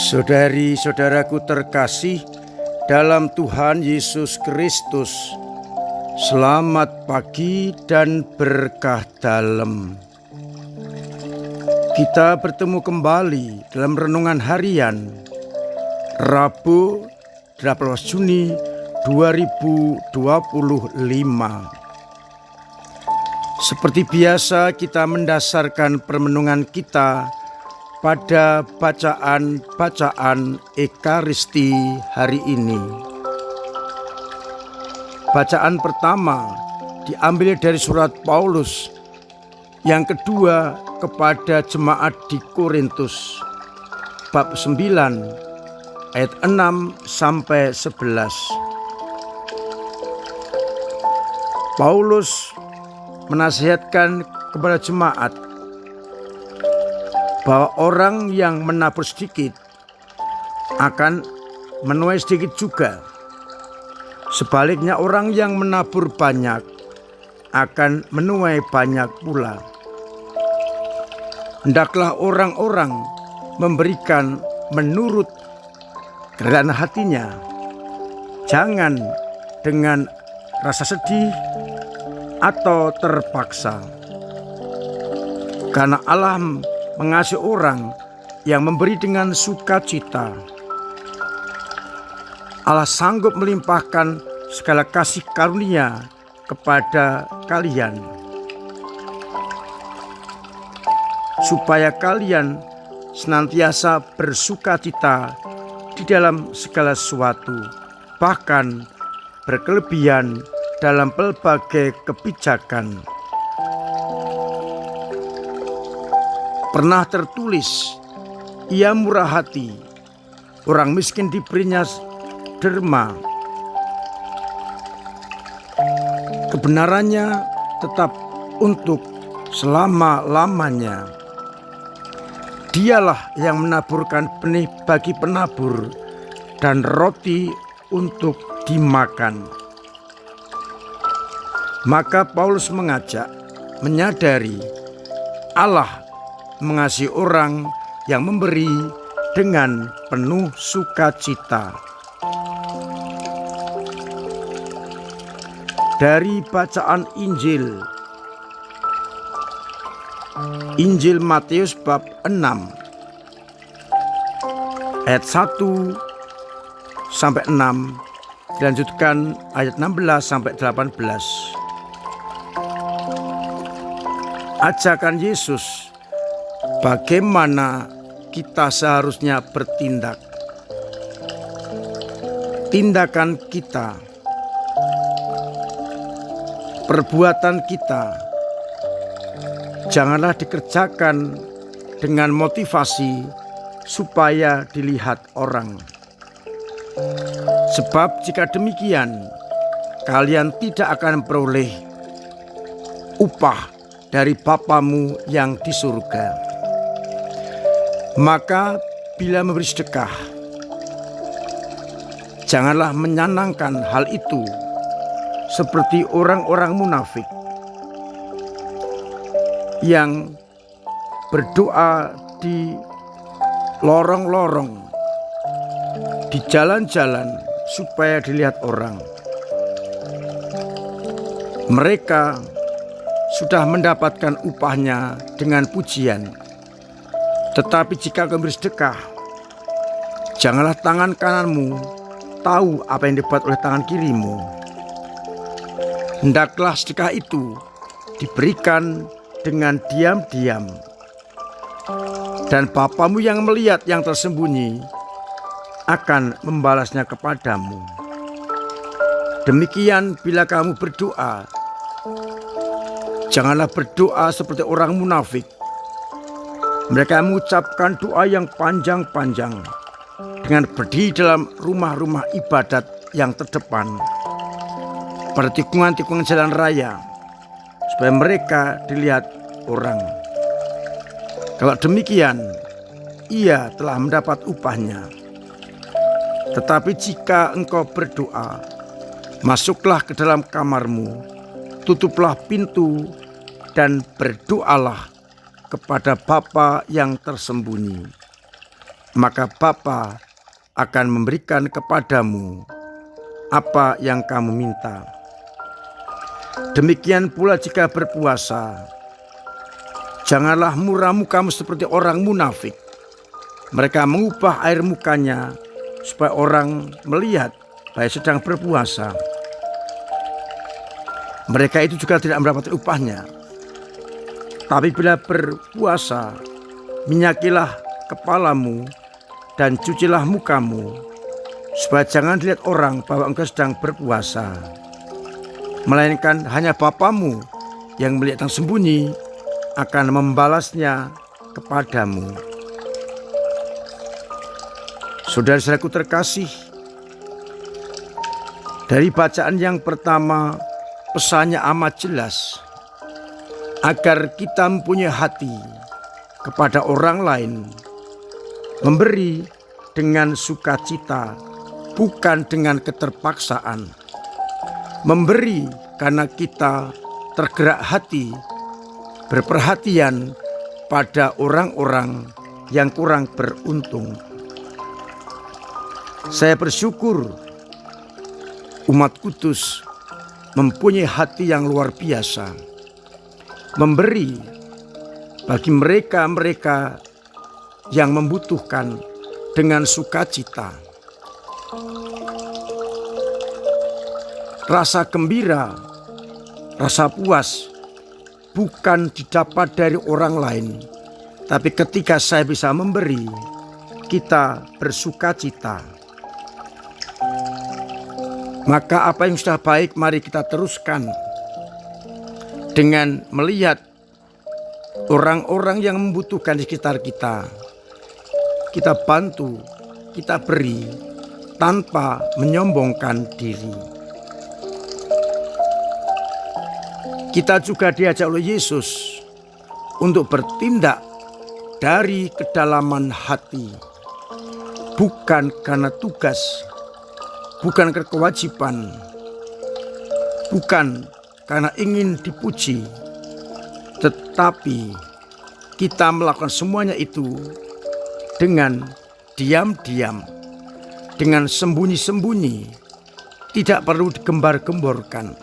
Saudari-saudaraku terkasih dalam Tuhan Yesus Kristus, selamat pagi dan berkah dalam. Kita bertemu kembali dalam renungan harian Rabu 18 Juni 2025. Seperti biasa, kita mendasarkan permenungan kita pada bacaan Ekaristi hari ini. Bacaan pertama diambil dari surat Paulus yang kedua kepada jemaat di Korintus, bab 9 ayat 6 sampai 11. Paulus menasihatkan kepada jemaat bahwa orang yang menabur sedikit akan menuai sedikit juga. Sebaliknya orang yang menabur banyak akan menuai banyak pula. Hendaklah orang-orang memberikan menurut kerelaan hatinya, jangan dengan rasa sedih atau terpaksa. Karena Allah mengasihi orang yang memberi dengan sukacita. Allah sanggup melimpahkan segala kasih karunia kepada kalian, supaya kalian senantiasa bersukacita di dalam segala sesuatu, bahkan berkelebihan dalam berbagai kebijakan. Pernah tertulis, ia murah hati, orang miskin diberinya derma. Kebenarannya tetap untuk selama-lamanya. Dialah yang menaburkan benih bagi penabur dan roti untuk dimakan. Maka Paulus mengajak menyadari Allah mengasihi orang yang memberi dengan penuh sukacita. Dari bacaan Injil Matius bab 6 ayat 1 sampai 6, dilanjutkan ayat 16 sampai 18. Ajakan Yesus bagaimana kita seharusnya bertindak. Tindakan kita, perbuatan kita, janganlah dikerjakan dengan motivasi supaya dilihat orang. Sebab jika demikian, kalian tidak akan memperoleh upah dari Bapamu yang di surga. Maka bila memberi sedekah, janganlah menyenangkan hal itu seperti orang-orang munafik yang berdoa di lorong-lorong, di jalan-jalan supaya dilihat orang. Mereka sudah mendapatkan upahnya dengan pujian. Tetapi jika kau bersedekah, janganlah tangan kananmu tahu apa yang dibuat oleh tangan kirimu. Hendaklah sedekah itu diberikan dengan diam-diam, dan Bapamu yang melihat yang tersembunyi akan membalasnya kepadamu. Demikian bila kamu berdoa, janganlah berdoa seperti orang munafik. Mereka mengucapkan doa yang panjang-panjang dengan berdiri dalam rumah-rumah ibadat yang terdepan pada tikungan-tikungan jalan raya, supaya mereka dilihat orang. Kalau demikian, ia telah mendapat upahnya. Tetapi jika engkau berdoa, masuklah ke dalam kamarmu, tutuplah pintu, dan berdoalah kepada Bapa yang tersembunyi. maka Bapa akan memberikan kepadamu apa yang kamu minta. Demikian pula jika berpuasa, janganlah murah mukamu seperti orang munafik. Mereka mengubah air mukanya supaya orang melihat bahwa sedang berpuasa. Mereka itu juga tidak mendapat upahnya. Tapi bila berpuasa, minyakilah kepalamu dan cucilah mukamu, supaya jangan dilihat orang bahwa engkau sedang berpuasa, melainkan hanya Bapamu yang melihat yang sembunyi akan membalasnya kepadamu. Saudara-saudaraku terkasih, dari bacaan yang pertama, pesannya amat jelas, agar kita mempunyai hati kepada orang lain, memberi dengan sukacita, bukan dengan keterpaksaan. Memberi karena kita tergerak hati, berperhatian pada orang-orang yang kurang beruntung. Saya bersyukur umat kudus mempunyai hati yang luar biasa, memberi bagi mereka-mereka yang membutuhkan dengan sukacita. Rasa gembira, rasa puas bukan didapat dari orang lain, tapi ketika saya bisa memberi, kita bersukacita. Maka apa yang sudah baik mari kita teruskan dengan melihat orang-orang yang membutuhkan di sekitar kita. Kita bantu, kita beri tanpa menyombongkan diri. Kita juga diajak oleh Yesus untuk bertindak dari kedalaman hati, bukan karena tugas, bukan karena kewajiban, bukan karena ingin dipuji, tetapi kita melakukan semuanya itu dengan diam-diam, dengan sembunyi-sembunyi, tidak perlu digembar-gemborkan,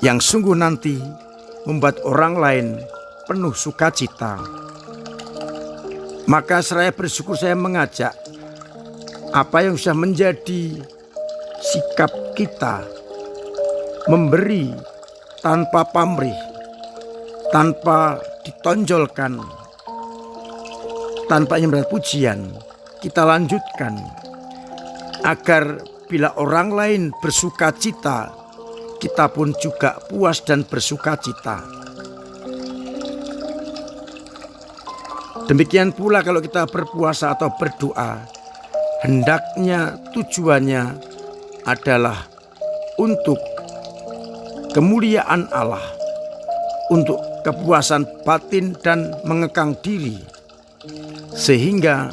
yang sungguh nanti membuat orang lain penuh sukacita. Maka saya bersyukur saya mengajak apa yang sudah menjadi sikap kita, memberi tanpa pamrih, tanpa ditonjolkan, tanpa ingin mendapat pujian, kita lanjutkan agar bila orang lain bersukacita, kita pun juga puas dan bersukacita. Demikian pula kalau kita berpuasa atau berdoa, hendaknya tujuannya adalah untuk kemuliaan Allah, untuk kepuasan batin dan mengekang diri, sehingga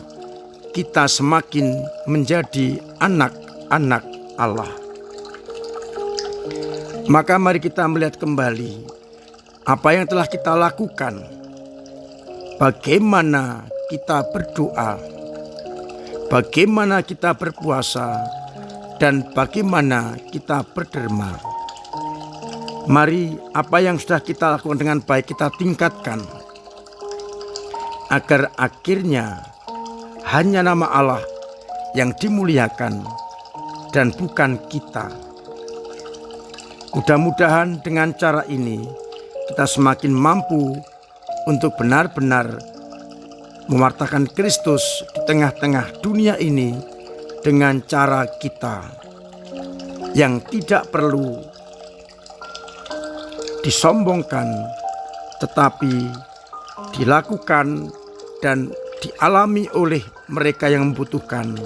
kita semakin menjadi anak-anak Allah. Maka mari kita melihat kembali apa yang telah kita lakukan, bagaimana kita berdoa, bagaimana kita berpuasa, dan bagaimana kita berderma. Mari apa yang sudah kita lakukan dengan baik kita tingkatkan, agar akhirnya hanya nama Allah yang dimuliakan dan bukan kita. Mudah-mudahan dengan cara ini kita semakin mampu untuk benar-benar mewartakan Kristus di tengah-tengah dunia ini dengan cara kita yang tidak perlu disombongkan, tetapi dilakukan dan dialami oleh mereka yang membutuhkan,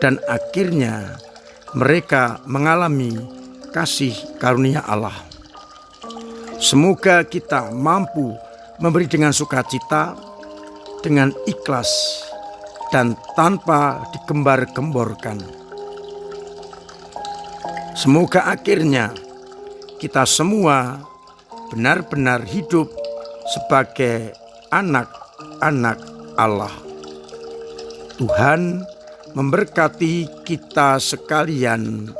dan akhirnya mereka mengalami kasih karunia Allah. Semoga kita mampu memberi dengan sukacita, dengan ikhlas, dan tanpa digembar-gemborkan. Semoga akhirnya kita semua benar-benar hidup sebagai anak-anak Allah. Tuhan memberkati kita sekalian.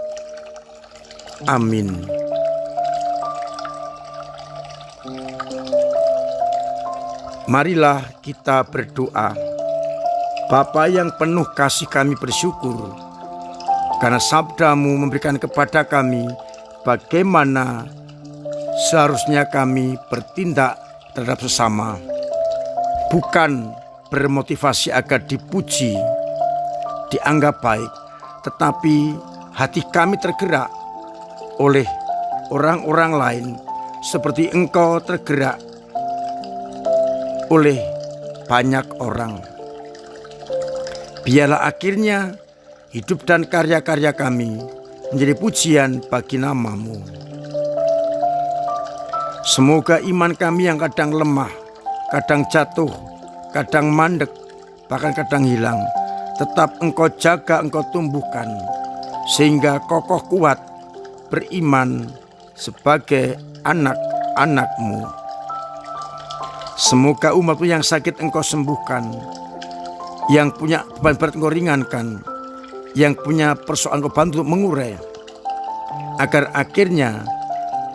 Amin. Marilah kita berdoa. Bapa yang penuh kasih, kami bersyukur karena sabda-Mu memberikan kepada kami bagaimana seharusnya kami bertindak terhadap sesama, bukan bermotivasi agar dipuji, dianggap baik, tetapi hati kami tergerak oleh orang-orang lain seperti Engkau tergerak oleh banyak orang. Biarlah akhirnya hidup dan karya-karya kami menjadi pujian bagi nama-Mu. Semoga iman kami yang kadang lemah, kadang jatuh, kadang mandek, bahkan kadang hilang, tetap Engkau jaga, Engkau tumbuhkan, sehingga kokoh kuat beriman sebagai anak-anak-Mu. Semoga umat-Mu yang sakit Engkau sembuhkan, yang punya beban berat Engkau ringankan, yang punya persoalan Engkau bantu mengurai, agar akhirnya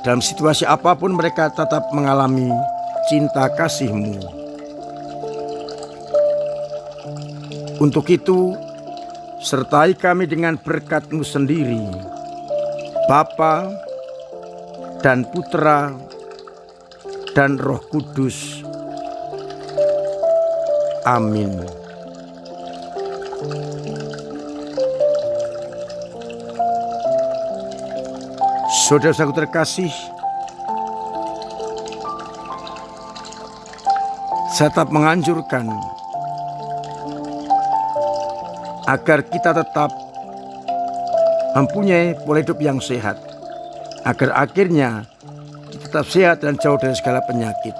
dalam situasi apapun mereka tetap mengalami cinta kasih-Mu. Untuk itu, sertai kami dengan berkat-Mu sendiri, Bapa dan Putra dan Roh Kudus. Amin. Saudara-saudaraku terkasih, saya tetap menganjurkan agar kita tetap mempunyai pola hidup yang sehat, agar akhirnya kita tetap sehat dan jauh dari segala penyakit.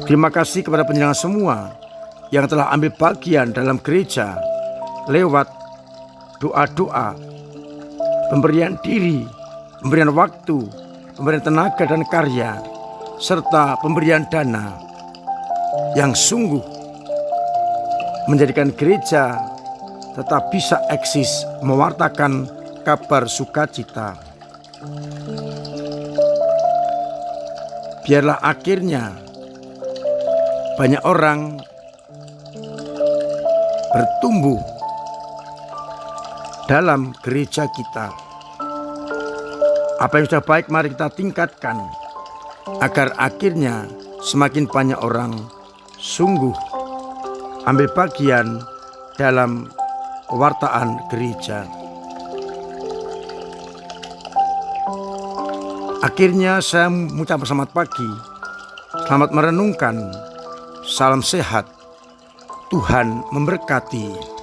Terima kasih kepada penyelenggara semua yang telah ambil bagian dalam gereja lewat doa-doa, pemberian diri, pemberian waktu, pemberian tenaga dan karya, serta pemberian dana yang sungguh menjadikan gereja tetap bisa eksis mewartakan kabar sukacita. Biarlah akhirnya banyak orang bertumbuh dalam gereja kita. Apa yang sudah baik mari kita tingkatkan, agar akhirnya semakin banyak orang sungguh ambil bagian dalam pewartaan gereja. Akhirnya saya mengucapkan selamat pagi, selamat merenungkan, salam sehat, Tuhan memberkati.